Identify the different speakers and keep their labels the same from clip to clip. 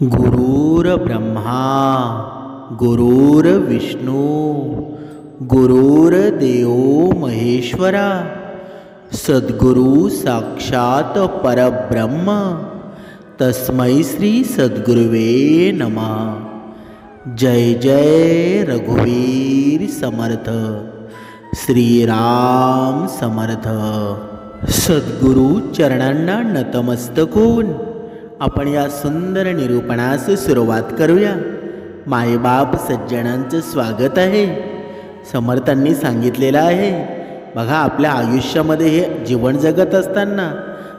Speaker 1: गुरुर्ब्रह्मा गुरुर्विष्णू गुरुर्देव महेश्वरा सद्गुरु साक्षात परब्रह्म तस्मै श्री सद्गुरुवे नमः। जय जय रघुवीर समर्थ श्रीराम समर्थ। सद्गुरु चरणांना नतमस्तक होऊन आपण या सुंदर निरूपणास सुरुवात करूया। मायबाप सज्जनांचं स्वागत आहे। समर्थांनी सांगितलेलं आहे, बघा आपल्या आयुष्यामध्ये हे जीवन जगत असताना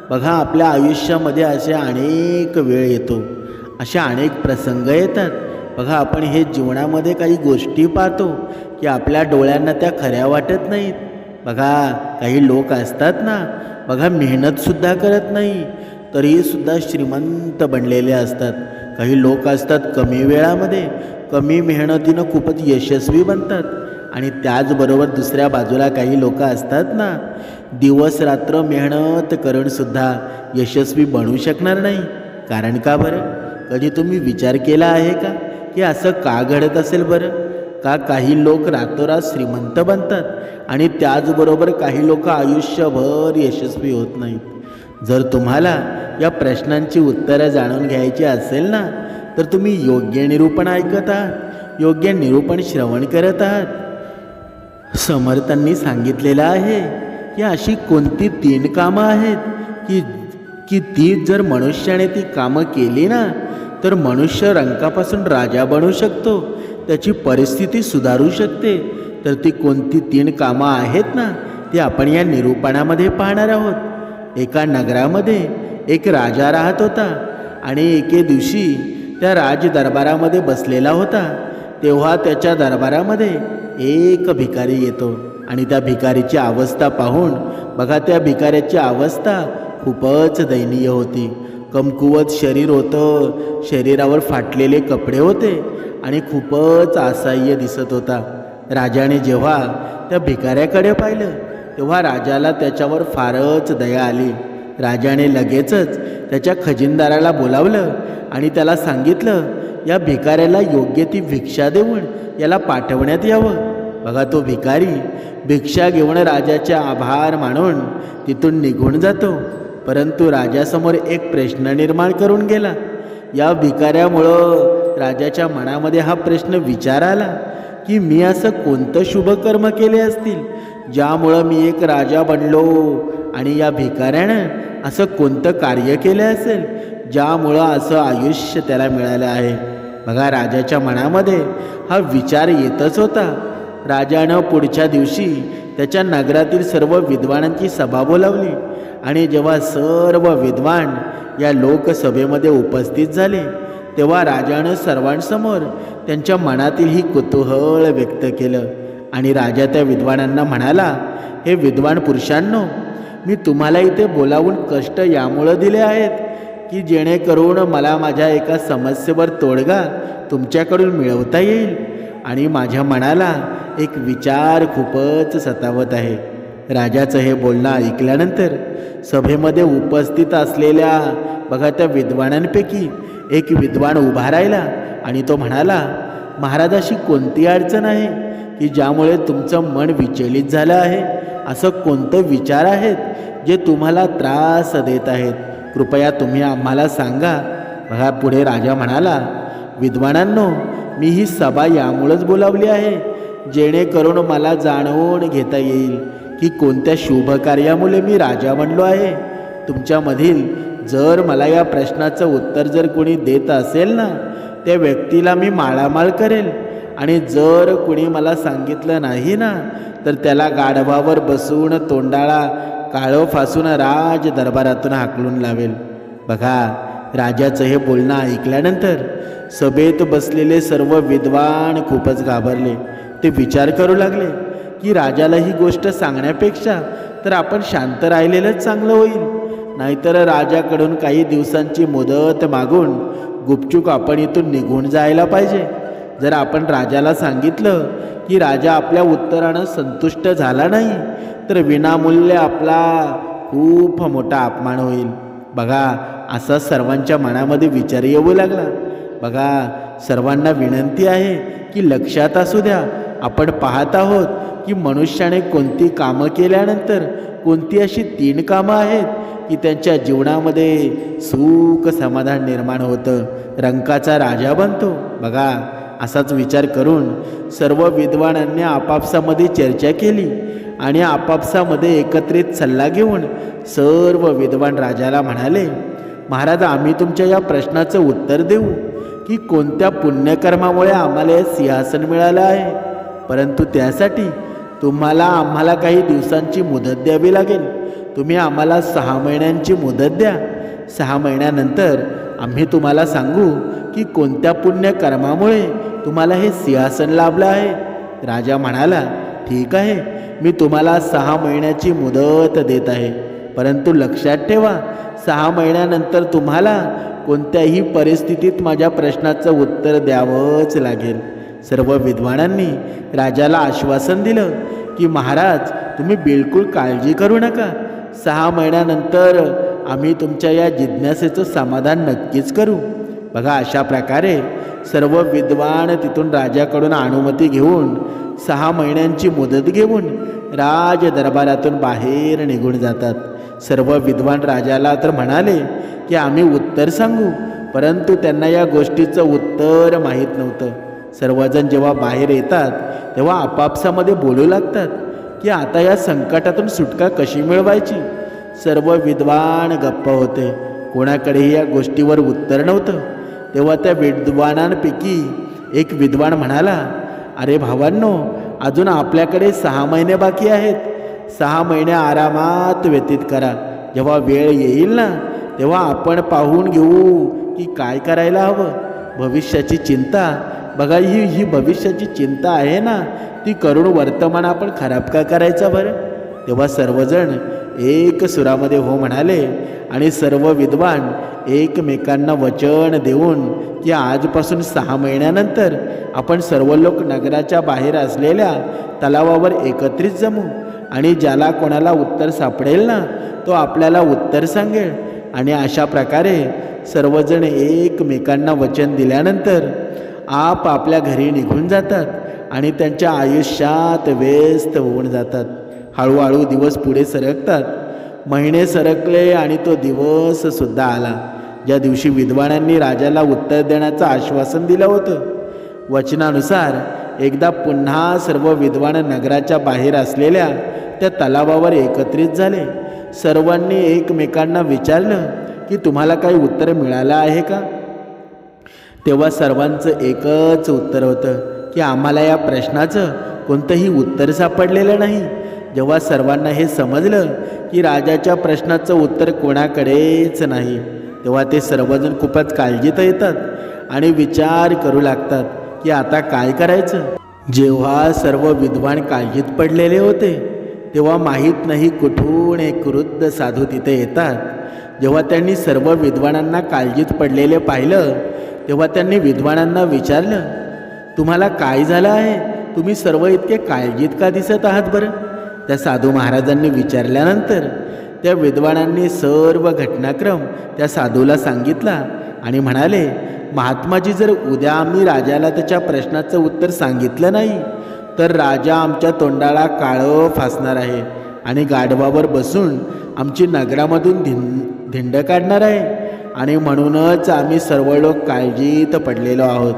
Speaker 1: बघा आपल्या आयुष्यामध्ये असे अनेक वेळ येतो, अशा अनेक प्रसंग येतात। बघा आपण हे जीवनामध्ये काही गोष्टी पाहतो की आपल्या डोळ्यांना त्या खऱ्या वाटत नाहीत। बघा काही लोक असतात ना, बघा मेहनतसुद्धा करत नाही तरीसुद्धा श्रीमंत बनलेले असतात। काही लोक असतात कमी वेळामध्ये कमी मेहनतीनं खूपच यशस्वी बनतात, आणि त्याचबरोबर दुसऱ्या बाजूला काही लोक असतात ना, दिवस रात्र मेहनत करूनसुद्धा यशस्वी बनू शकणार नाही। कारण का बरं? कधी तुम्ही विचार केला आहे का की असं का घडत असेल बरं? का काही लोक रातोरात श्रीमंत बनतात आणि त्याचबरोबर काही लोक आयुष्यभर यशस्वी होत नाहीत? जर तुम्हाला या प्रश्नांची उत्तरं जाणून घ्यायची असेल ना, तर तुम्ही योग्य निरूपण ऐकत आहात, योग्य निरूपण श्रवण करत आहात। समर्थांनी सांगितलेलं आहे की अशी कोणती 3 कामं आहेत की ती जर मनुष्याने ती कामं केली ना, तर मनुष्य रंकापासून राजा बनू शकतो, त्याची परिस्थिती सुधारू शकते। तर ती कोणती 3 कामं आहेत ना, ती आपण या निरूपणामध्ये पाहणार आहोत। एका नगरामध्ये एक राजा राहत होता, आणि एके दिवशी त्या राजदरबारामध्ये बसलेला होता। तेव्हा त्याच्या दरबारामध्ये एक भिकारी येतो, आणि त्या भिकारीची अवस्था पाहून बघा त्या भिकाऱ्याची अवस्था खूपच दयनीय होती। कमकुवत शरीर होतं, शरीरावर फाटलेले कपडे होते, आणि खूपच असहाय्य दिसत होता। राजाने जेव्हा त्या भिकाऱ्याकडे पाहिलं तेव्हा राजाला त्याच्यावर फारच दया आली। राजाने लगेचच त्याच्या खजिनदाराला बोलावलं आणि त्याला सांगितलं, या भिकाऱ्याला योग्य ती भिक्षा देऊन याला पाठवण्यात यावं। बघा तो भिकारी भिक्षा घेऊन राजाचे आभार मानून तिथून निघून जातो, परंतु राजासमोर एक प्रश्न निर्माण करून गेला। या भिकाऱ्यामुळं राजाच्या मनामध्ये हा प्रश्न विचार आला की मी असं कोणतं शुभकर्म केले असतील ज्यामुळं मी एक राजा बनलो, आणि या भिकाऱ्यानं असं कोणतं कार्य केलं असेल ज्यामुळं असं आयुष्य त्याला मिळालं आहे। बघा राजाच्या मनामध्ये हा विचार येतच होता। राजानं पुढच्या दिवशी त्याच्या नगरातील सर्व विद्वानांची सभा बोलावली, आणि जेव्हा सर्व विद्वान या लोकसभेमध्ये उपस्थित झाले तेव्हा राजानं सर्वांसमोर त्यांच्या मनातील ही कुतूहल व्यक्त केलं, आणि राजा त्या विद्वानांना म्हणाला, हे विद्वान पुरुषांनो, मी तुम्हाला इथे बोलावून कष्ट यामुळं दिले आहेत की जेणेकरून मला माझ्या एका समस्येवर तोडगा तुमच्याकडून मिळवता येईल, आणि माझ्या मनाला एक विचार खूपच सतावत आहे। राजाचं हे बोलणं ऐकल्यानंतर सभेमध्ये उपस्थित असलेल्या बघा त्या विद्वानांपैकी एक विद्वान उभा राहिला, आणि तो म्हणाला, महाराज अशी कोणती अडचण आहे की ज्यामुळे तुमचं मन विचलित झालं आहे? असं कोणतं विचार आहेत जे तुम्हाला त्रास देत आहेत? कृपया तुम्ही आम्हाला सांगा। बघा पुढे राजा म्हणाला, विद्वानांनो, मी ही सभा यामुळंच बोलावली आहे जेणेकरून मला जाणून घेता येईल की कोणत्या शुभ कार्यामुळे मी राजा बनलो आहे। तुमच्यामधील जर मला या प्रश्नाचं उत्तर जर कोणी देत असेल ना, त्या व्यक्तीला मी माळामाळ करेल, आणि जर कोणी मला सांगितलं नाही ना, तर त्याला गाढवावर बसून तोंडाळा काळं फासून राज दरबारातून हाकलून लावेल। बघा राजाचं हे बोलणं ऐकल्यानंतर सभेत बसलेले सर्व विद्वान खूपच घाबरले। ते विचार करू लागले की राजाला ही गोष्ट सांगण्यापेक्षा तर आपण शांत राहिलेलंच चांगलं होईल, नाहीतर राजाकडून काही दिवसांची मुदत मागून गुपचूप आपण इथून निघून जायला पाहिजे। जर आपण राजाला सांगितलं की राजा आपल्या उत्तरानं संतुष्ट झाला नाही, तर विनामूल्य आपला खूप मोठा अपमान होईल। बघा असा सर्वांच्या मनामध्ये विचार येऊ लागला, बघा, सर्वांना विनंती आहे की लक्षात असू द्या, आपण पाहत आहोत की मनुष्याने कोणती कामं केल्यानंतर कोणती अशी 3 कामं आहेत की त्यांच्या जीवनामध्ये सुख समाधान निर्माण होतं, रंकाचा राजा बनतो. बघा, असाच विचार करून सर्व विद्वानांनी आपापसामध्ये चर्चा केली आणि आपापसामध्ये एकत्रित सल्ला घेऊन सर्व विद्वान राजाला म्हणाले, महाराज, आम्ही तुमच्या या प्रश्नाचं उत्तर देऊ की कोणत्या पुण्यकर्मामुळे आम्हाला हे सिंहासन मिळालं आहे, परंतु त्यासाठी तुम्हाला आम्हाला काही दिवसांची मुदत द्यावी लागेल. तुम्ही आम्हाला 6 महिन्यांची मुदत द्या. 6 महिन्यानंतर आम्ही तुम्हाला सांगू की कोणत्या पुण्यकर्मामुळे तुम्हाला हे सिंहासन लाभलं आहे. राजा म्हणाला, ठीक आहे, मी तुम्हाला 6 महिन्याची मुदत देत आहे, परंतु लक्षात ठेवा, 6 महिन्यानंतर तुम्हाला कोणत्याही परिस्थितीत माझ्या प्रश्नाचं उत्तर द्यावंच लागेल. सर्व विद्वानांनी राजाला आश्वासन दिलं की महाराज, तुम्ही बिलकुल काळजी करू नका. 6 महिन्यानंतर आम्ही तुमच्या या जिज्ञासेचं समाधान नक्कीच करू. बघा, अशा प्रकारे सर्व विद्वान तिथून राजाकडून अनुमती घेऊन 6 महिन्यांची मुदत घेऊन राज दरबारातून बाहेर निघून जातात. सर्व विद्वान राजाला तर म्हणाले की आम्ही उत्तर सांगू, परंतु त्यांना या गोष्टीचं उत्तर माहीत नव्हतं. सर्वजण जेव्हा बाहेर येतात तेव्हा आपापसामध्ये बोलू लागतात की आता या संकटातून सुटका कशी मिळवायची. सर्व विद्वान गप्प होते, कोणाकडेही या गोष्टीवर उत्तर नव्हतं. तेव्हा त्या विद्वानांपैकी एक विद्वान म्हणाला, अरे भावांनो, अजून आपल्याकडे 6 महिने बाकी आहेत. 6 महिने आरामात व्यतीत करा. जेव्हा वेळ येईल ना, तेव्हा आपण पाहून घेऊ की काय करायला हवं. भविष्याची चिंता, बघा, ही भविष्याची चिंता आहे ना, ती करून वर्तमान आपण खराब का करायचा बरं. तेव्हा सर्वजण एक सुरामध्ये हो म्हणाले आणि सर्व विद्वान एकमेकांना वचन देऊन की आजपासून 6 महिन्यानंतर आपण सर्व लोक नगराच्या बाहेर असलेल्या तलावावर एकत्रित जमू आणि ज्याला कोणाला उत्तर सापडेल ना, तो आपल्याला उत्तर सांगेल. आणि अशा प्रकारे सर्वजण एकमेकांना वचन दिल्यानंतर आपल्या घरी निघून जातात आणि त्यांच्या आयुष्यात व्यस्त होऊन जातात. हळूहळू दिवस पुढे सरकतात. महिने सरकले आणि तो दिवससुद्धा आला ज्या दिवशी विद्वानांनी राजाला उत्तर देण्याचं आश्वासन दिलं होतं. वचनानुसार एकदा पुन्हा सर्व विद्वान नगराच्या बाहेर असलेल्या त्या तलावावर एकत्रित झाले. सर्वांनी एकमेकांना विचारलं की तुम्हाला काही उत्तर मिळालं आहे का. तेव्हा सर्वांचं एकच उत्तर होतं की आम्हाला या प्रश्नाचं कोणतंही उत्तर सापडलेलं नाही. जेव्हा सर्वांना हे समजलं की राजाच्या प्रश्नाचं उत्तर कोणाकडेच नाही, तेव्हा ते सर्वजण खूपच काळजीत येतात आणि विचार करू लागतात की आता काय करायचं. जेव्हा सर्व विद्वान काळजीत पडलेले होते तेव्हा माहीत नाही कुठून एक वृद्ध साधू तिथे येतात. जेव्हा त्यांनी सर्व विद्वानांना काळजीत पडलेले पाहिलं तेव्हा त्यांनी विद्वानांना विचारलं, तुम्हाला काय झालं आहे, तुम्ही सर्व इतके काळजीत का दिसत आहात बरं. त्या साधू महाराजांनी विचारल्यानंतर त्या विद्वानांनी सर्व घटनाक्रम त्या साधूला सांगितला आणि म्हणाले, महात्माजी, जर उद्या आम्ही राजाला त्याच्या प्रश्नाचं उत्तर सांगितलं नाही तर राजा आमच्या तोंडाला काळं फासणार आहे आणि गाढवावर बसून आमची नगरामधून धिंड काढणार आहे आणि म्हणूनच आम्ही सर्व लोक काळजीत पडलेलो आहोत.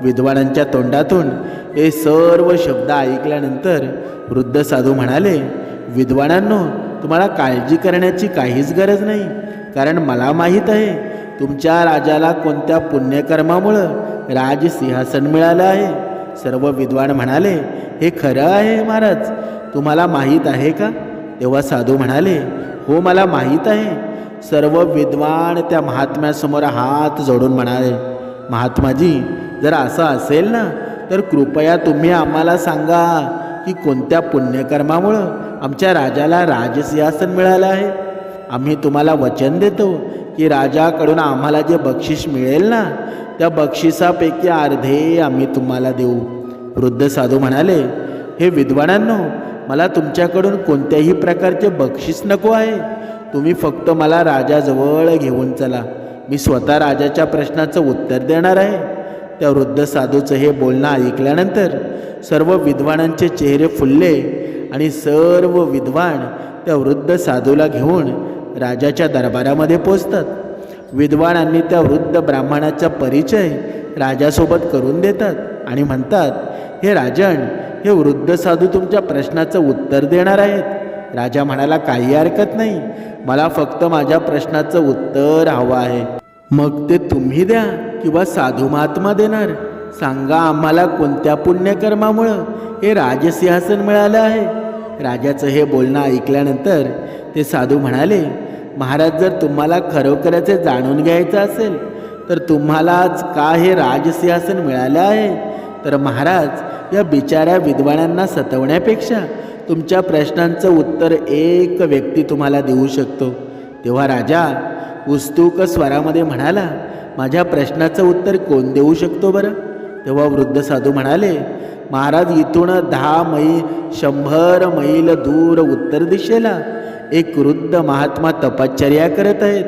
Speaker 1: विद्वानांच्या तोंडातून हे सर्व शब्द ऐकल्यानंतर वृद्ध साधू म्हणाले, विद्वानांनो, तुम्हाला काळजी करण्याची काहीच गरज नाही, कारण मला माहीत आहे तुमच्या राजाला कोणत्या पुण्यकर्मामुळं राजसिंहासन मिळालं आहे. सर्व विद्वान म्हणाले, हे खरं आहे महाराज, तुम्हाला माहीत आहे का. तेव्हा साधू म्हणाले, हो, मला माहीत आहे. सर्व विद्वान त्या महात्म्यासमोर हात जोडून म्हणाले, महात्माजी, जर असं असेल ना तर कृपया तुम्ही आम्हाला सांगा की कोणत्या पुण्यकर्मामुळं आमच्या राजाला राजसिंहासन मिळालं आहे. आम्ही तुम्हाला वचन देतो की राजाकडून आम्हाला जे बक्षीस मिळेल ना, त्या बक्षिसापैकी अर्धे आम्ही तुम्हाला देऊ. वृद्ध साधू म्हणाले, हे विद्वानांनो, मला तुमच्याकडून कोणत्याही प्रकारचे बक्षीस नको आहे. तुम्ही फक्त मला राजाजवळ घेऊन चला. मी स्वतः राजाच्या प्रश्नाचं उत्तर देणार आहे. त्या वृद्ध साधूचं हे बोलणं ऐकल्यानंतर सर्व विद्वानांचे चेहरे फुलले आणि सर्व विद्वान त्या वृद्ध साधूला घेऊन राजाच्या दरबारामध्ये पोचतात. विद्वानांनी त्या वृद्ध ब्राह्मणाचा परिचय राजासोबत करून देतात आणि म्हणतात, हे राजन, हे वृद्ध साधू तुमच्या प्रश्नाचं उत्तर देणार आहेत. राजा म्हणाला, काही हरकत नाही, मला फक्त माझ्या प्रश्नाचं उत्तर हवं आहे. मग ते तुम्ही द्या किंवा साधू महात्मा देणार, सांगा आम्हाला कोणत्या पुण्यकर्मामुळं हे राजसिंहासन मिळालं आहे. राजाचं हे बोलणं ऐकल्यानंतर ते साधू म्हणाले, महाराज, जर तुम्हाला खरोखरच हे जाणून घ्यायचं असेल तर तुम्हालाच का हे राजसिंहासन मिळालं आहे, तर महाराज, या बिचाऱ्या विद्वानांना सतवण्यापेक्षा तुमच्या प्रश्नांचं उत्तर एक व्यक्ती तुम्हाला देऊ शकतो. तेव्हा राजा उत्सुक स्वरामध्ये म्हणाला, माझ्या प्रश्नाचं उत्तर कोण देऊ शकतो बरं? तेव्हा वृद्ध साधू म्हणाले, महाराज, इथून 10 मैल 100 मैल दूर उत्तर दिशेला एक वृद्ध महात्मा तपश्चर्या करत आहेत.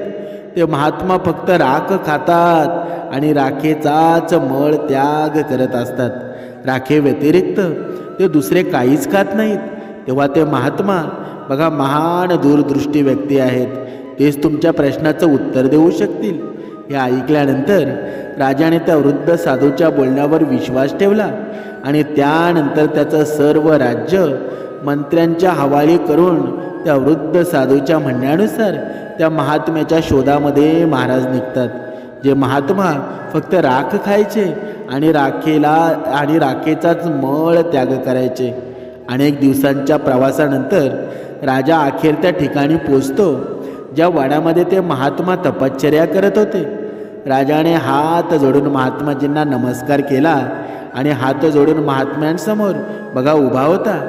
Speaker 1: ते महात्मा फक्त राख खातात आणि राखेचाच मळ त्याग करत असतात. राखे व्यतिरिक्त ते दुसरे काहीच खात नाहीत. तेव्हा ते महात्मा बघा महान दूरदृष्टी व्यक्ती आहेत, तेच तुमच्या प्रश्नाचं उत्तर देऊ शकतील. हे ऐकल्यानंतर राजाने त्या वृद्ध साधूच्या बोलण्यावर विश्वास ठेवला आणि त्यानंतर त्याचं सर्व राज्य मंत्र्यांच्या हवाली करून त्या वृद्ध साधूच्या म्हणण्यानुसार त्या महात्म्याच्या शोधामध्ये महाराज निघतात. जे महात्मा फक्त राख खायचे आणि राखेचाच मळ त्याग करायचे. अनेक दिवसांच्या प्रवासानंतर राजा अखेर त्या ठिकाणी पोचतो ज्या वडामध्ये ते महात्मा तपश्चर्या करत होते. राजाने हात जोडून महात्माजींना नमस्कार केला आणि हात जोडून महात्म्यांसमोर बघा उभा होता.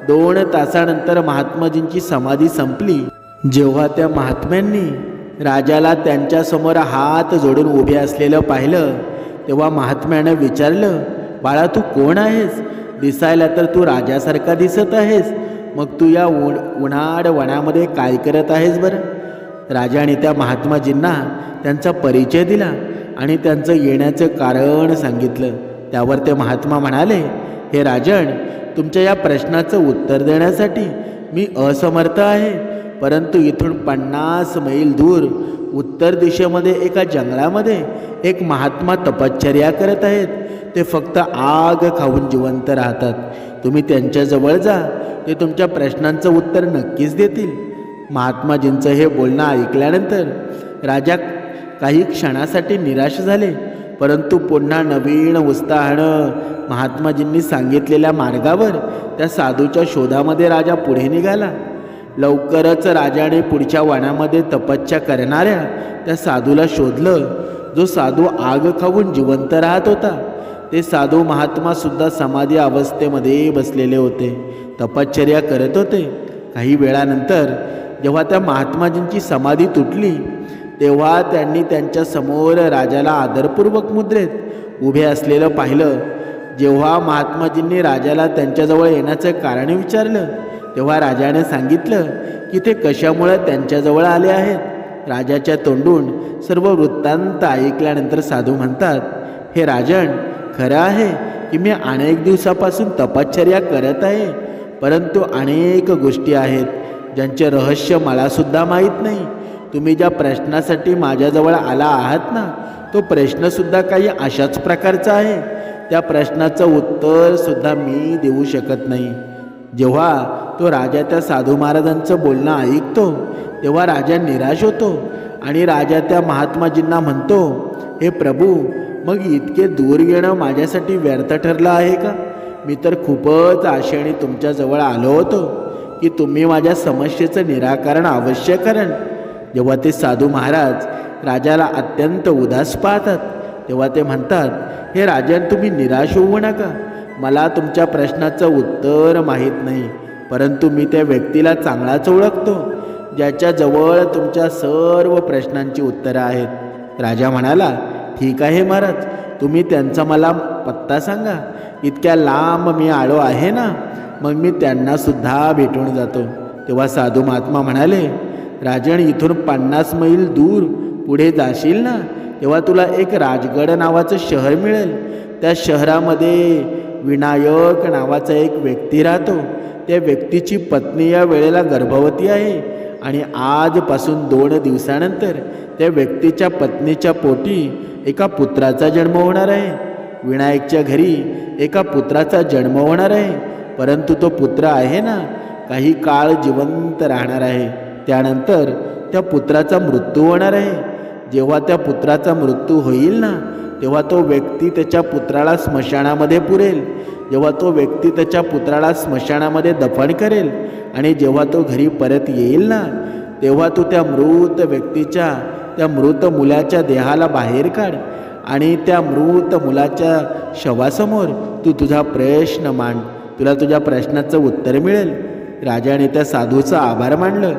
Speaker 1: 2 तासानंतर महात्माजींची समाधी संपली. जेव्हा त्या महात्म्यांनी राजाला त्यांच्यासमोर हात जोडून उभे असलेलं पाहिलं तेव्हा महात्म्यानं विचारलं, बाळा, तू कोण आहेस? दिसायला तर तू राजासारखा दिसत आहेस, मग तू या उन्हाळ वनामध्ये काय करत आहेस बरं? राजाने त्या महात्माजींना त्यांचा परिचय दिला आणि त्यांचं येण्याचं कारण सांगितलं. त्यावर ते महात्मा म्हणाले, हे राजन, तुमच्या या प्रश्नाचं उत्तर देण्यासाठी मी असमर्थ आहे, परंतु इथून 50 मैल दूर उत्तर दिशेमध्ये एका जंगलामध्ये एक महात्मा तपश्चर्या करत आहेत. ते फक्त आग खाऊन जिवंत राहतात. तुम्ही त्यांच्याजवळ जा, ते तुमच्या प्रश्नांचं उत्तर नक्कीच देतील. महात्माजींचं हे बोलणं ऐकल्यानंतर राजा काही क्षणासाठी निराश झाले, परंतु पुन्हा नवीन उत्साहानं महात्माजींनी सांगितलेल्या मार्गावर त्या साधूच्या शोधामध्ये राजा पुढे निघाला. लवकरच राजाने पुढच्या वनामध्ये तपस्या करणाऱ्या त्या साधूला शोधलं, जो साधू आग खाऊन जिवंत राहत होता. ते साधू महात्मा सुद्धा समाधी अवस्थेमध्ये बसलेले होते, तपश्चर्या करत होते. काही वेळानंतर जेव्हा त्या महात्माजींची समाधी तुटली तेव्हा त्यांनी त्यांच्या समोर राजाला आदरपूर्वक मुद्रेत उभे असलेलं पाहिलं. जेव्हा महात्माजींनी राजाला त्यांच्याजवळ येण्याचं कारण विचारलं तेव्हा राजाने सांगितलं की ते कशामुळे त्यांच्याजवळ आले आहेत. राजाच्या तोंडून सर्व वृत्तांत ऐकल्यानंतर साधू म्हणतात, हे राजन, खरं आहे की मी अनेक दिवसापासून तपश्चर्या करत आहे, परंतु अनेक गोष्टी आहेत ज्यांचे रहस्य मलासुद्धा माहीत नाही. तुम्ही ज्या प्रश्नासाठी माझ्याजवळ आला आहात ना, तो प्रश्नसुद्धा काही अशाच प्रकारचा आहे. त्या प्रश्नाचं उत्तरसुद्धा मी देऊ शकत नाही. जेव्हा तो राजा त्या साधू महाराजांचं बोलणं ऐकतो तेव्हा राजा निराश होतो आणि राजा त्या महात्माजींना म्हणतो, हे प्रभू, मग इतके दूर येणं माझ्यासाठी व्यर्थ ठरलं आहे का? मी तर खूपच आशेने तुमच्याजवळ आलो होतो की तुम्ही माझ्या समस्येचं निराकरण अवश्य कराल. जेव्हा ते साधू महाराज राजाला अत्यंत उदास पाहतात तेव्हा ते म्हणतात, हे राजन, तुम्ही निराश होऊ नका. मला तुमच्या प्रश्नाचं उत्तर माहीत नाही, परंतु मी त्या व्यक्तीला चांगलाच ओळखतो ज्याच्याजवळ तुमच्या सर्व प्रश्नांची उत्तरं आहेत. राजा म्हणाला, ठीक आहे महाराज, तुम्ही त्यांचा मला पत्ता सांगा. इतक्या लांब मी आलो आहे ना, मग मी त्यांनासुद्धा भेटून जातो. तेव्हा साधू महात्मा म्हणाले, राजन, इथून 50 मैल दूर पुढे जाशील ना, तेव्हा तुला एक राजगड नावाचं शहर मिळेल. त्या शहरामध्ये विनायक नावाचा एक व्यक्ती राहतो. त्या व्यक्तीची पत्नी या वेळेला गर्भवती आहे आणि आजपासून 2 दिवसानंतर त्या व्यक्तीच्या पत्नीच्या पोटी एका पुत्राचा जन्म होणार आहे. विनायकच्या घरी एका पुत्राचा जन्म होणार आहे. परंतु तो पुत्र आहे ना, काही काळ जिवंत राहणार आहे. त्यानंतर त्या पुत्राचा मृत्यू होणार आहे. जेव्हा त्या पुत्राचा मृत्यू होईल ना, तेव्हा तो व्यक्ती त्याच्या पुत्राला स्मशानामध्ये पुरेल. जेव्हा तो व्यक्ती त्याच्या पुत्राला स्मशानामध्ये दफन करेल आणि जेव्हा तो घरी परत येईल ना, तेव्हा तू त्या मृत व्यक्तीच्या, त्या मृत मुलाच्या देहाला बाहेर काढ आणि त्या मृत मुलाच्या शवासमोर तू तुझा प्रश्न मांड. तुला तुझ्या प्रश्नाचं उत्तर मिळेल. राजाने त्या साधूचा आभार मानलं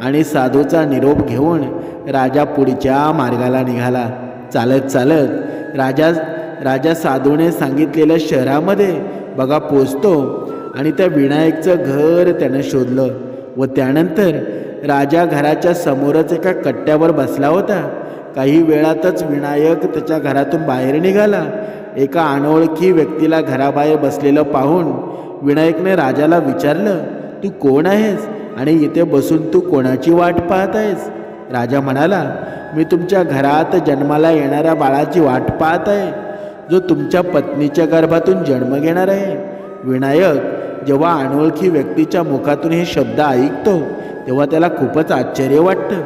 Speaker 1: आणि साधूचा निरोप घेऊन राजा पुढच्या मार्गाला निघाला. चालत चालत राजा साधूने सांगितलेल्या शहरामध्ये बघा पोचतो आणि त्या विनायकचं घर त्यानं शोधलं. व त्यानंतर राजा घराच्या समोरच एका कट्ट्यावर बसला होता. काही वेळातच विनायक त्याच्या घरातून बाहेर निघाला. एका अनोळखी व्यक्तीला घराबाहेर बसलेलं पाहून विनायकने राजाला विचारलं, तू कोण आहेस आणि इथे बसून तू कोणाची वाट पाहत आहेस? राजा म्हणाला, मी तुमच्या घरात जन्माला येणाऱ्या बाळाची वाट पाहत आहे, जो तुमच्या पत्नीच्या गर्भातून जन्म घेणार आहे. विनायक जेव्हा अनोळखी व्यक्तीच्या मुखातून हे शब्द ऐकतो तेव्हा त्याला खूपच आश्चर्य वाटतं.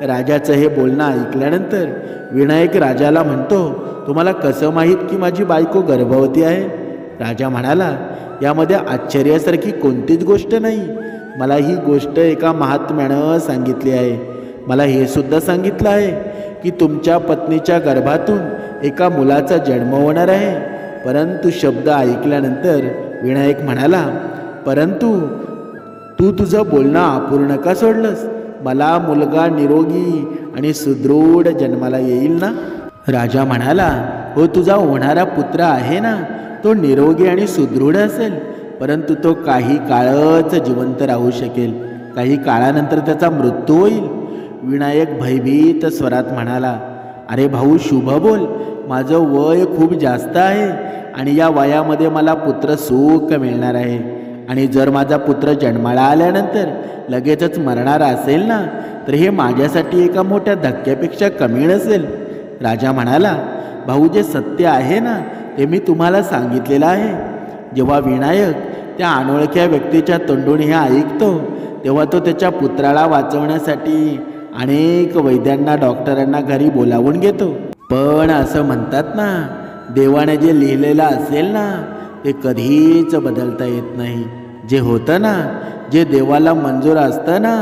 Speaker 1: राजाचं हे बोलणं ऐकल्यानंतर विनायक राजाला म्हणतो, तुम्हाला कसं माहीत की माझी बायको गर्भवती आहे? राजा म्हणाला, यामध्ये आश्चर्यासारखी कोणतीच गोष्ट नाही. मला ही गोष्ट एका महात्म्यानं सांगितली आहे. मला हे सुद्धा सांगितलं आहे की तुमच्या पत्नीच्या गर्भातून एका मुलाचा जन्म होणार आहे. परंतु शब्द ऐकल्यानंतर विनायक म्हणाला, परंतु तू तुझं बोलणं अपूर्ण का सोडलंस? मला मुलगा निरोगी आणि सुदृढ जन्माला येईल ना? राजा म्हणाला, हो, तुझा होणारा पुत्र आहे ना, तो निरोगी आणि सुदृढ असेल, परंतु तो काही काळच जिवंत राहू शकेल. काही काळानंतर त्याचा मृत्यू होईल. विनायक भयभीत स्वरात म्हणाला, अरे भाऊ, शुभ बोल. माझं वय खूप जास्त आहे आणि या वयामध्ये मला पुत्र सुख मिळणार आहे. आणि जर माझा पुत्र जन्माला आल्यानंतर लगेचच मरणार असेल ना, तर हे माझ्यासाठी एका मोठ्या धक्क्यापेक्षा कमी नसेल. राजा म्हणाला, भाऊ, जे सत्य आहे ना ते मी तुम्हाला सांगितलेलं आहे. जेव्हा विनायक त्या अनोळख्या व्यक्तीच्या तोंडून हे ऐकतो तेव्हा तो त्याच्या पुत्राला वाचवण्यासाठी अनेक वैद्यांना, डॉक्टरांना घरी बोलावून घेतो. पण असं म्हणतात ना, देवाने जे लिहिलेलं असेल ना ते कधीच बदलता येत नाही. जे होतं ना, जे देवाला मंजूर असतं ना,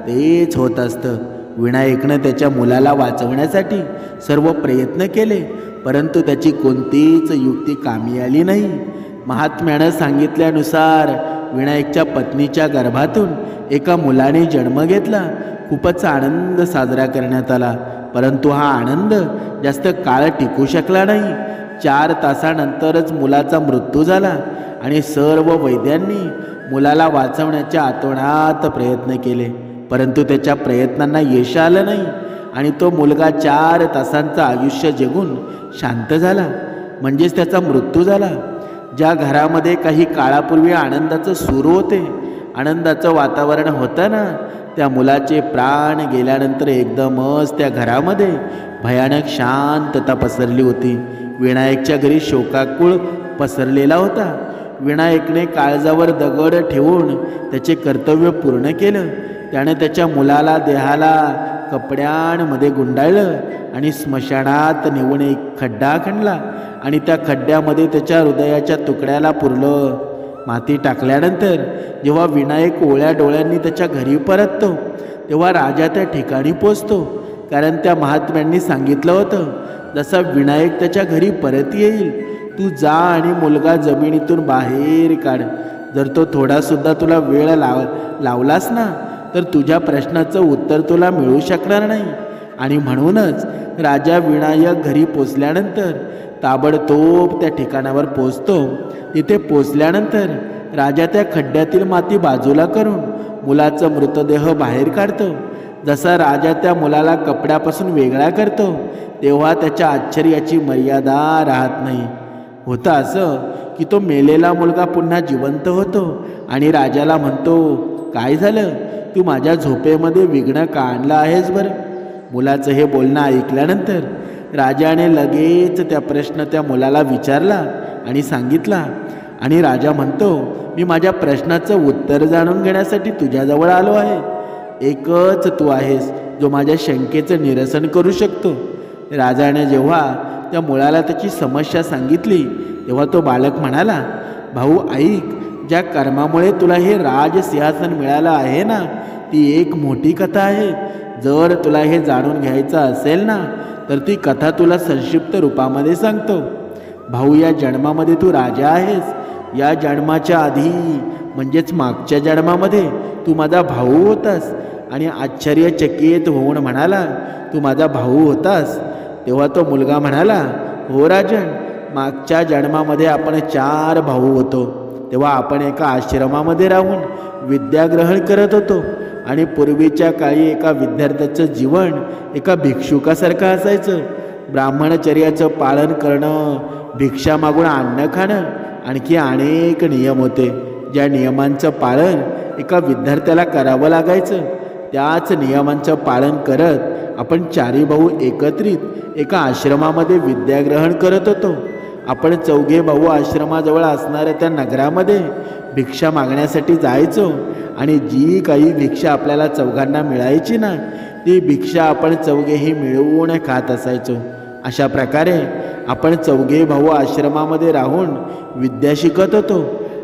Speaker 1: तेच होत असतं. विनायकनं त्याच्या मुलाला वाचवण्यासाठी सर्व प्रयत्न केले, परंतु त्याची कोणतीच युक्ती कामी आली नाही. महात्म्यानं सांगितल्यानुसार विनायकच्या पत्नीच्या गर्भातून एका मुलाने जन्म घेतला. खूपच आनंद साजरा करण्यात आला, परंतु हा आनंद जास्त काळ टिकू शकला नाही. 4 तासानंतरच मुलाचा मृत्यू झाला आणि सर्व वैद्यांनी मुलाला वाचवण्याच्या आतोनात प्रयत्न केले, परंतु त्याच्या प्रयत्नांना यश आलं नाही आणि तो मुलगा 4 तासांचं आयुष्य जगून शांत झाला, म्हणजेच त्याचा मृत्यू झाला. ज्या घरामध्ये काही काळापूर्वी आनंदाचं सूर होते, आनंदाचं वातावरण होतं ना, त्या मुलाचे प्राण गेल्यानंतर एकदमच त्या घरामध्ये भयानक शांतता पसरली होती. विनायकच्या घरी शोकाकुळ पसरलेला होता. विनायकने काळजावर दगड ठेवून त्याचे कर्तव्य पूर्ण केलं. त्याने त्याच्या मुलाला देहाला कपड्यांमध्ये गुंडाळलं आणि स्मशानात नेऊन एक खड्डा खणला आणि त्या खड्ड्यामध्ये त्याच्या हृदयाच्या तुकड्याला पुरलं. माती टाकल्यानंतर जेव्हा विनायक ओळ्या डोळ्यांनी त्याच्या घरी परततो तेव्हा राजा त्या ठिकाणी पोचतो, कारण त्या महात्म्यांनी सांगितलं होतं, जसा विनायक त्याच्या घरी परत येईल तू जा आणि मुलगा जमिनीतून बाहेर काढ. जर तो थोडासुद्धा तुला वेळ लावलास ना, तर तुझ्या प्रश्नाचं उत्तर तुला मिळू शकणार नाही. आणि म्हणूनच राजा विनायक घरी पोचल्यानंतर ताबडतोब त्या ठिकाणावर पोचतो. तिथे पोचल्यानंतर राजा त्या खड्ड्यातील माती बाजूला करून मुलाचा मृतदेह बाहेर काढतो. जसा राजा त्या मुलाला कपड्यापासून वेगळा करतो तेव्हा त्याच्या आश्चर्याची मर्यादा राहत नाही. होतं असं की तो मेलेला मुलगा पुन्हा जिवंत होतो आणि राजाला म्हणतो, काय झालं, तू माझ्या झोपेमध्ये विघ्न का आणलं आहेस बरं? मुलाचं हे बोलणं ऐकल्यानंतर राजाने लगेच त्या प्रश्न त्या मुलाला विचारला आणि सांगितला. आणि राजा म्हणतो, मी माझ्या प्रश्नाचं उत्तर जाणून घेण्यासाठी तुझ्याजवळ आलो आहे. एकच तू आहेस जो माझ्या शंकेचं निरसन करू शकतो. राजाने जेव्हा त्या मुलाला त्याची समस्या सांगितली तेव्हा तो बालक म्हणाला, भाऊ ऐक, ज्या कर्मामुळे तुला हे राजसिंहासन मिळालं आहे ना, ती एक मोठी कथा आहे. जर तुला हे जाणून घ्यायचं असेल ना तर ती कथा तुला संक्षिप्त रूपामध्ये सांगतो. भाऊ, या जन्मामध्ये तू राजा आहेस. या जन्माच्या आधी म्हणजेच मागच्या जन्मामध्ये तू माझा भाऊ होतास. आणि आश्चर्यचकित होऊन म्हणाला, तू माझा भाऊ होतास? तेव्हा तो मुलगा म्हणाला, हो राजन, मागच्या जन्मामध्ये आपण 4 भाऊ होतो. तेव्हा आपण एका आश्रमामध्ये राहून विद्याग्रहण करत होतो. आणि पूर्वीच्या काळी एका विद्यार्थ्याचं जीवन एका भिक्षुकासारखं असायचं. ब्राह्मणचर्याचं पालन करणं, भिक्षा मागून अन्न खाणं, आणखी अनेक नियम होते. ज्या नियमांचं पालन एका विद्यार्थ्याला करावं लागायचं, त्याच नियमांचं पालन करत आपण 4 भाऊ एकत्रित एका आश्रमामध्ये विद्याग्रहण करत होतो. आपण 4 भाऊ आश्रमाजवळ असणाऱ्या त्या नगरामध्ये भिक्षा मागण्यासाठी जायचो. आणि जी काही भिक्षा आपल्याला 4घांना मिळायची ना, ती भिक्षा आपण 4ही मिळवून खात असायचो. अशा प्रकारे आपण 4 भाऊ आश्रमामध्ये राहून विद्या शिकत होतो.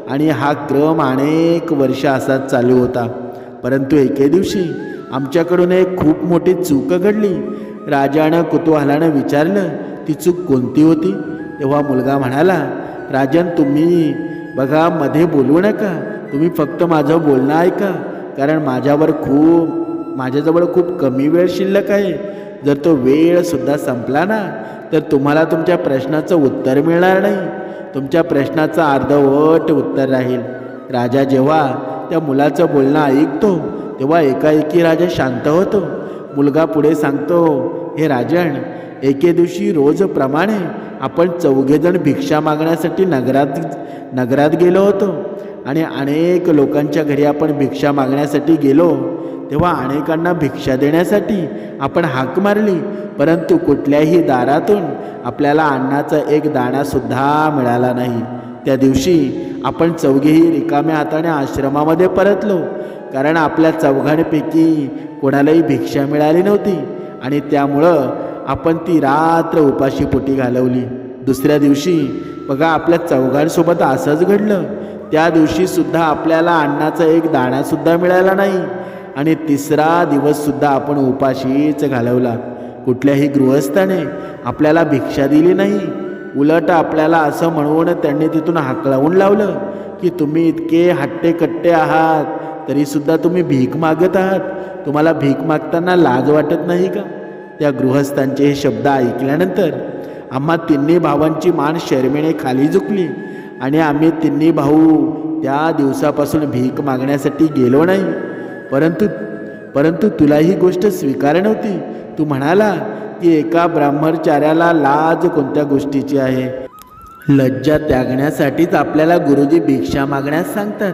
Speaker 1: आणि हा क्रम अनेक वर्ष असाच चालू होता. परंतु एके दिवशी आमच्याकडून एक खूप मोठी चूक घडली. राजानं कुतूहलानं विचारलं, ती चूक कोणती होती? तेव्हा मुलगा म्हणाला, राजन, तुम्ही बघा, मध्ये बोलू नका. तुम्ही फक्त माझं बोलणं ऐका, कारण माझ्याजवळ खूप कमी वेळ शिल्लक आहे. जर तो वेळसुद्धा संपला ना तर तुम्हाला तुमच्या प्रश्नाचं उत्तर मिळणार नाही. तुमच्या प्रश्नाचं अर्धवट उत्तर राहील. राजा जेव्हा त्या मुलाचं बोलणं ऐकतो तेव्हा एकाएकी राजा शांत होतो. मुलगा पुढे सांगतो, हे राजन, एके दिवशी रोजप्रमाणे आपण 4 जण भिक्षा मागण्यासाठी नगरात गेलो होतो. आणि अनेक लोकांच्या घरी आपण भिक्षा मागण्यासाठी गेलो. तेव्हा अनेकांना भिक्षा देण्यासाठी आपण हाक मारली, परंतु कुठल्याही दारातून आपल्याला अन्नाचा एक दाणासुद्धा मिळाला नाही. त्या दिवशी आपण 4ही रिकाम्या हाताने आश्रमामध्ये परतलो, कारण आपल्या 4घांपैकी कोणालाही भिक्षा मिळाली नव्हती. आणि त्यामुळं आपण ती रात्र उपाशीपोटी घालवली. दुसऱ्या दिवशी बघा, आपल्या 4घांसोबत असंच घडलं. त्या दिवशीसुद्धा आपल्याला अन्नाचा एक दाणासुद्धा मिळाला नाही. आणि 3रा दिवससुद्धा आपण उपाशीच घालवला. कुठल्याही गृहस्थाने आपल्याला भिक्षा दिली नाही. उलट आपल्याला असं म्हणून त्यांनी तिथून हाकलावून लावलं की तुम्ही इतके हट्टेकट्टे आहात, तरीसुद्धा तुम्ही भीक मागत आहात. तुम्हाला भीक मागताना लाज वाटत नाही का? त्या गृहस्थांचे हे शब्द ऐकल्यानंतर आम्हा 3 भावांची मान शरमेने खाली झुकली. आणि आम्ही 3 भाऊ त्या दिवसापासून भीक मागण्यासाठी गेलो नाही. परंतु तुला ही गोष्ट स्वीकार नव्हती. तू म्हणाला की एका ब्रह्मचार्याला लाज कोणत्या गोष्टीची आहे? लज्जा त्यागण्यासाठीच आपल्याला गुरुजी भिक्षा मागण्यास सांगतात,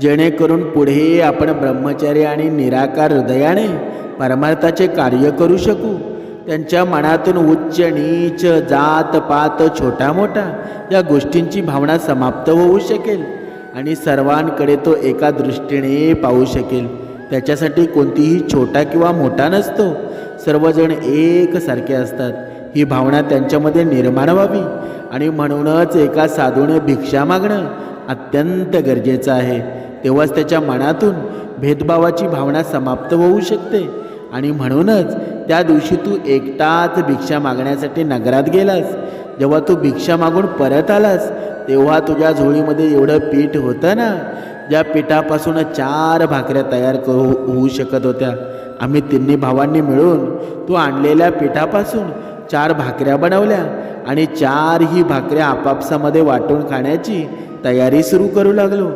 Speaker 1: जेणेकरून पुढे आपण ब्रह्मचर्य आणि निराकार हृदयाने परमार्थाचे कार्य करू शकू. त्यांच्या मनातून उच्च नीच, जात पात, छोटा मोठा या गोष्टींची भावना समाप्त होऊ शकेल आणि सर्वांकडे तो एका दृष्टीने पाहू शकेल. त्याच्यासाठी कोणतीही छोटा किंवा मोठा नसतो, सर्वजण एकसारखे असतात. ही भावना त्यांच्यामध्ये निर्माण व्हावी आणि म्हणूनच एका साधूने भिक्षा मागणं अत्यंत गरजेचं आहे. तेव्हाच त्याच्या मनातून भेदभावाची भावना समाप्त होऊ शकते. आणि म्हणूनच त्या दिवशी तू एकटाच भिक्षा मागण्यासाठी नगरात गेलास. जेव्हा तू भिक्षा मागून परत आलास तेव्हा तुझ्या झोळीमध्ये एवढं पीठ होतं ना, ज्या पिठापासून 4 भाकऱ्या तयार होऊ शकत होत्या. आम्ही 3 भावांनी मिळून तू आणलेल्या पिठापासून 4 भाकऱ्या बनवल्या आणि 4ही भाकऱ्या आपापसामध्ये वाटून खाण्याची तयारी सुरू करू लागलो.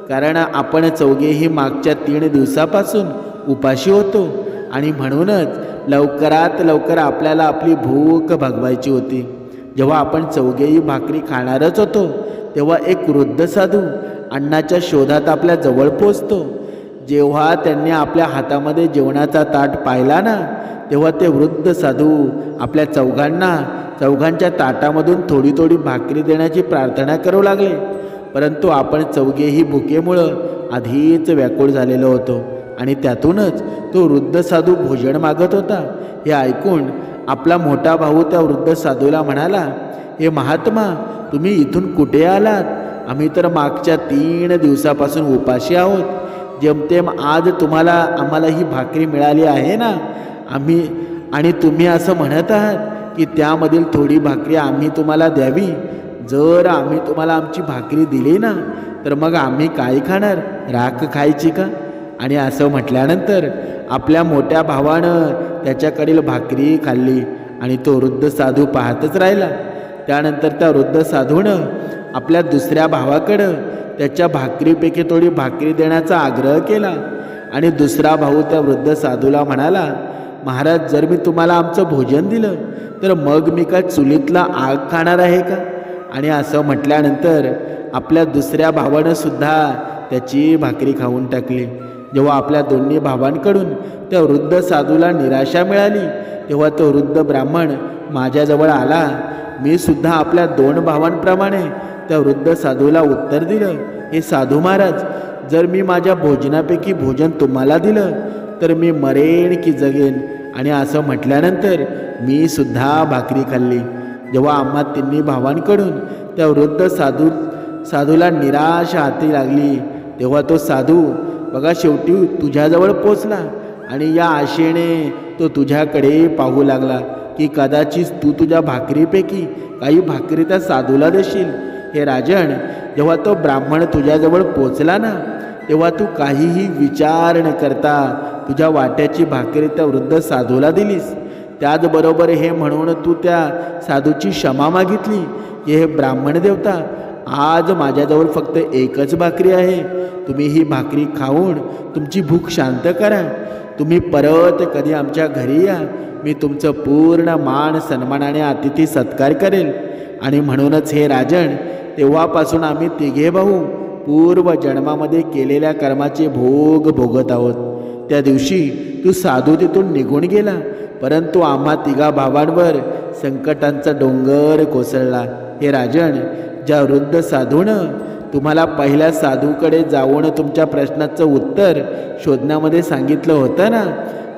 Speaker 1: कारण आपण 4घेही मागच्या 3 दिवसापासून उपाशी होतो आणि म्हणूनच लवकरात लवकर आपल्याला आपली भूक भागवायची होती. जेव्हा आपण चौघेही भाकरी खाणारच होतो तेव्हा एक वृद्ध साधू अन्नाच्या शोधात आपल्या जवळ पोचतो. जेव्हा त्यांनी आपल्या हातामध्ये जेवणाचा ताट पाहिला ना, तेव्हा ते वृद्ध साधू आपल्या चौघांच्या ताटामधून थोडी थोडी भाकरी देण्याची प्रार्थना करू लागले. परंतु आपण चौघेही भुकेमुळं आधीच व्याकुळ झालेलो होतो आणि त्यातूनच तो वृद्ध साधू भोजन मागत होता. हे ऐकून आपला मोठा भाऊ त्या वृद्ध साधूला म्हणाला, हे महात्मा, तुम्ही इथून कुठे आलात? आम्ही तर मागच्या 3 दिवसापासून उपाशी आहोत. जेमतेम आज आम्हाला ही भाकरी मिळाली आहे ना, आणि तुम्ही असं म्हणत आहात की त्यामधील थोडी भाकरी आम्ही तुम्हाला द्यावी. जर आम्ही तुम्हाला आमची भाकरी दिली ना, तर मग आम्ही काय खाणार? राख खायची का? आणि असं म्हटल्यानंतर आपल्या मोठ्या भावानं त्याच्याकडील भाकरी खाल्ली आणि तो वृद्ध साधू पाहतच राहिला. त्यानंतर त्या वृद्ध साधूनं आपल्या दुसऱ्या भावाकडं त्याच्या भाकरीपैकी थोडी भाकरी देण्याचा आग्रह केला. आणि दुसरा भाऊ त्या वृद्ध साधूला म्हणाला, महाराज, जर मी तुम्हाला आमचं भोजन दिलं तर मग मी काय चुलीतला आग खाणार आहे का? आणि असं म्हटल्यानंतर आपल्या दुसऱ्या भावानं सुद्धा त्याची भाकरी खाऊन टाकली. जेव्हा आपल्या दोन्ही भावांकडून त्या वृद्ध साधूला निराशा मिळाली तेव्हा तो वृद्ध ब्राह्मण माझ्याजवळ आला. मी सुद्धा आपल्या 2 भावांप्रमाणे त्या वृद्ध साधूला उत्तर दिलं, हे साधू महाराज, जर मी माझ्या भोजनापैकी भोजन तुम्हाला दिलं तर मी मरेन की जगेन? आणि असं म्हटल्यानंतर मी सुद्धा भाकरी खाल्ली. जेव्हा आम्हा 3 भावांकडून त्या वृद्ध साधूला निराशा हाती लागली तेव्हा तो साधू बघा शेवटी तुझ्याजवळ पोचला आणि या आशेने तो तुझ्याकडे पाहू लागला की कदाचित तू तुझ्या भाकरीपैकी काही भाकरी त्या साधूला देशील. हे राजन, जेव्हा तो ब्राह्मण तुझ्याजवळ पोचला ना, तेव्हा तू काहीही विचार न करता तुझ्या वाट्याची भाकरी त्या वृद्ध साधूला दिलीस. त्याचबरोबर हे म्हणून तू त्या साधूची क्षमा मागितली की हे ब्राह्मण देवता, आज माझ्याजवळ फक्त एकच भाकरी आहे. तुम्ही ही भाकरी खाऊन तुमची भूक शांत करा. तुम्ही परत कधी आमच्या घरी या, मी तुमचं पूर्ण मान सन्मानाने अतिथी सत्कार करेल. आणि म्हणूनच हे राजन, तेव्हापासून आम्ही 3 भाऊ पूर्व जन्मामध्ये केलेल्या कर्माचे भोग भोगत आहोत. त्या दिवशी तू साधू तिथून निघून गेला, परंतु आम्हा 3 भावांवर संकटांचा डोंगर कोसळला. हे राजन, ज्या वृद्ध साधूनं तुम्हाला पहिल्या साधूकडे जाऊन तुमच्या प्रश्नाचं उत्तर शोधण्यामध्ये सांगितलं होतं ना,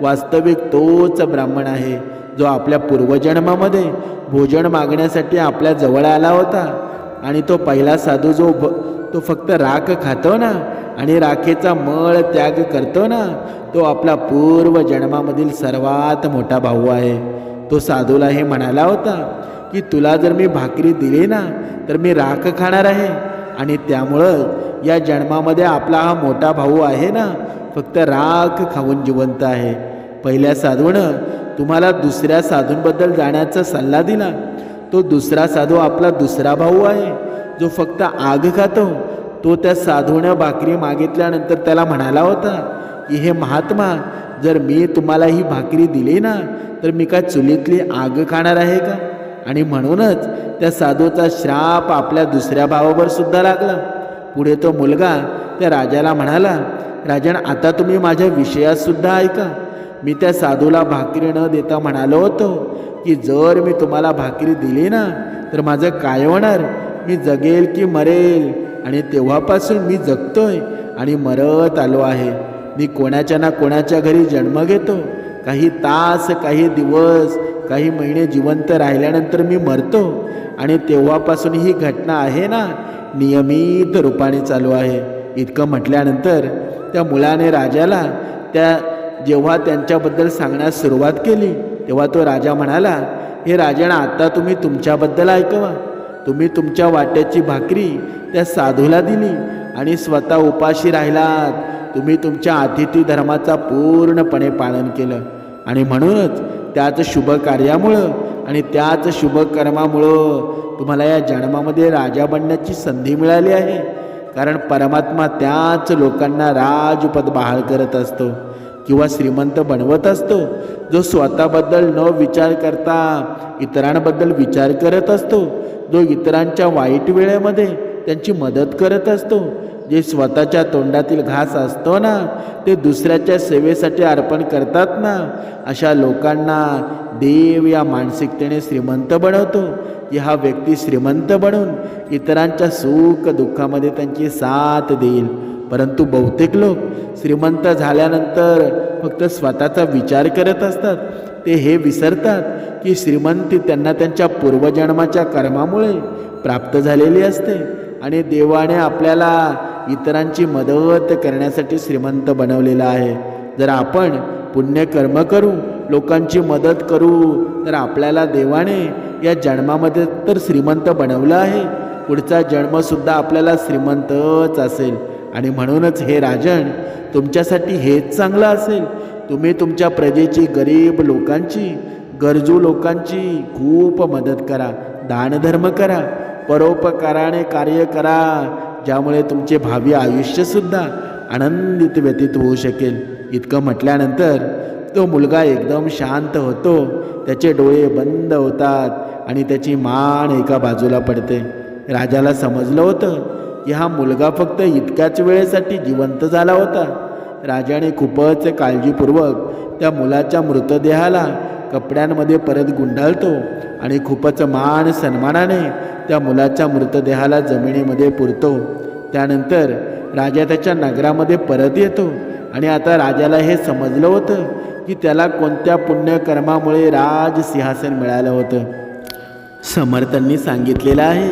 Speaker 1: वास्तविक तोच ब्राह्मण आहे जो आपल्या पूर्वजन्मामध्ये भोजन मागण्यासाठी आपल्या जवळ आला होता. आणि तो पहिला साधू तो फक्त राख खातो ना आणि राखेचा मळ त्याग करतो ना, तो आपला पूर्वजन्मामधील सर्वात मोठा भाऊ आहे. तो साधूला हे म्हणाला होता की तुला जर मी भाकरी दिली ना तर मी राख खाणार आहे. आणि त्यामुळं या जन्मामध्ये आपला हा मोठा भाऊ आहे ना, फक्त राख खाऊन जिवंत आहे. पहिल्या साधूनं तुम्हाला दुसऱ्या साधूंबद्दल जाण्याचा सल्ला दिला. तो दुसरा साधू आपला दुसरा भाऊ आहे जो फक्त आग खातो. तो त्या साधूनं भाकरी मागितल्यानंतर त्याला म्हणाला होता की हे महात्मा, जर मी तुम्हाला ही भाकरी दिली ना तर मी काय चुलीतली आग खाणार आहे का? आणि म्हणूनच त्या साधूचा श्राप आपल्या दुसऱ्या भावावर सुद्धा लागला. पुढे तो मुलगा त्या राजाला म्हणाला, राजन, आता तुम्ही माझ्या विषयात सुद्धा ऐका. मी त्या साधूला भाकरी न देता म्हणालो होतो की जर मी तुम्हाला भाकरी दिली ना तर माझं काय होणार? मी जगेल की मरेल? आणि तेव्हापासून मी जगतोय आणि मरत आलो आहे. मी कोणाच्या ना कोणाच्या घरी जन्म घेतो. काही तास, काही दिवस, काही महिने जिवंत राहिल्यानंतर मी मरतो. आणि तेव्हापासून ही घटना आहे ना, नियमित रूपाने चालू आहे. इतकं म्हटल्यानंतर त्या मुलाने राजाला जेव्हा त्यांच्याबद्दल सांगण्यास सुरुवात केली तेव्हा तो राजा म्हणाला, हे राजन, आता तुम्ही तुमच्याबद्दल ऐकवा. तुम्ही तुमच्या वाट्याची भाकरी त्या साधूला दिली आणि स्वतः उपाशी राहिलात. तुम्ही तुमच्या अतिथी धर्माचा पूर्णपणे पालन केलं आणि म्हणूनच त्याच शुभ कार्यामुळं आणि त्याच शुभ कर्मामुळं तुम्हाला या जन्मामध्ये राजा बनण्याची संधी मिळाली आहे. कारण परमात्मा त्याच लोकांना राजपद बहाल करत असतो. किंवा श्रीमंत बनवत असतो जो स्वतःबद्दल न विचार करता इतरांबद्दल विचार करत असतो, जो इतरांच्या वाईट वेळेमध्ये त्यांची मदत करत असतो, जे स्वतःच्या तोंडातील घास असतो ना ते दुसऱ्याच्या सेवेसाठी अर्पण करतात ना, अशा लोकांना देव या मानसिकतेने श्रीमंत बनवतो की हा व्यक्ती श्रीमंत बनून इतरांच्या सुख दुःखामध्ये त्यांची साथ देईल. परंतु बहुतेक लोक श्रीमंत झाल्यानंतर फक्त स्वतःचा विचार करत असतात. ते हे विसरतात की श्रीमंती त्यांना त्यांच्या पूर्वजन्माच्या कर्मामुळे प्राप्त झालेली असते आणि देवाने आपल्याला इतरांची मदत करण्यासाठी श्रीमंत बनवलेला आहे. जर आपण पुण्यकर्म करू, लोकांची मदत करू, तर आपल्याला देवाने या जन्मामध्ये तर श्रीमंत बनवलं आहे, पुढचा जन्मसुद्धा आपल्याला श्रीमंतच असेल. आणि म्हणूनच हे राजन, तुमच्यासाठी हेच चांगलं असेल. तुम्ही तुमच्या प्रजेची, गरीब लोकांची, गरजू लोकांची खूप मदत करा, दानधर्म करा, परोपकाराने कार्य करा, ज्यामुळे तुमचे भावी आयुष्यसुद्धा आनंदित व्यतीत होऊ शकेल. इतकं म्हटल्यानंतर तो मुलगा एकदम शांत होतो, त्याचे डोळे बंद होतात आणि त्याची मान एका बाजूला पडते. राजाला समजलं होतं की हा मुलगा फक्त इतक्याच वेळेसाठी जिवंत झाला होता. राजाने खूपच काळजीपूर्वक त्या मुलाच्या मृतदेहाला कपड्यांमध्ये परत गुंडाळतो आणि खूपच मान सन्मानाने त्या मुलाच्या मृतदेहाला जमिनीमध्ये पुरतो. त्यानंतर राजा त्याच्या नगरामध्ये परत येतो आणि आता राजाला हे समजलं होतं की त्याला कोणत्या पुण्यकर्मामुळे राजसिंहासन मिळालं होतं. समर्थांनी सांगितलेलं आहे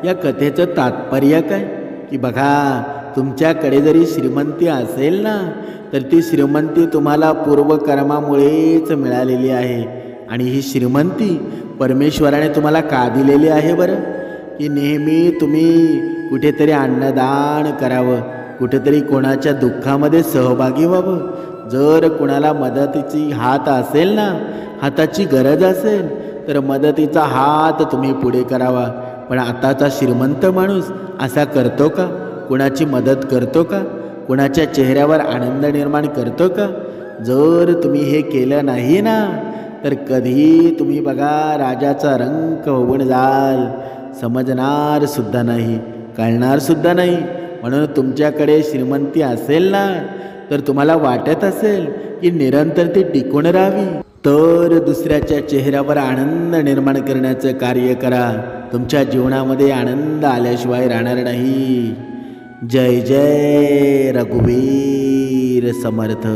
Speaker 1: या कथेचं तात्पर्य काय की बघा, तुमच्याकडे जरी श्रीमंती असेल ना तर ती श्रीमंती तुम्हाला पूर्वकर्मामुळेच मिळालेली आहे. आणि ही श्रीमंती परमेश्वराने तुम्हाला का दिलेली आहे बरं? की नेहमी तुम्ही कुठेतरी अन्नदान करावं, कुठेतरी कोणाच्या दुःखामध्ये सहभागी व्हावं. जर कोणाला मदतीची हात असेल ना, हाताची गरज असेल तर मदतीचा हात तुम्ही पुढे करावा. पण आताचा श्रीमंत माणूस असा करतो का? कोणाची मदत करतो का? कोणाच्या चेहऱ्यावर आनंद निर्माण करतो का? जर तुम्ही हे केलं नाही ना तर कधी तुम्ही बघा राजाचा रंक होऊन जाल, समजणार सुद्धा नाही, कळणार सुद्धा नाही. म्हणून तुमच्याकडे श्रीमंती असेल ना तर तुम्हाला वाटत असेल की निरंतर ती टिकून राहावी, तर दुसऱ्याच्या चेहऱ्यावर आनंद निर्माण करण्याचं कार्य करा. तुमच्या जीवनामध्ये आनंद आल्याशिवाय राहणार नाही. जय जय रघुवीर समर्थ.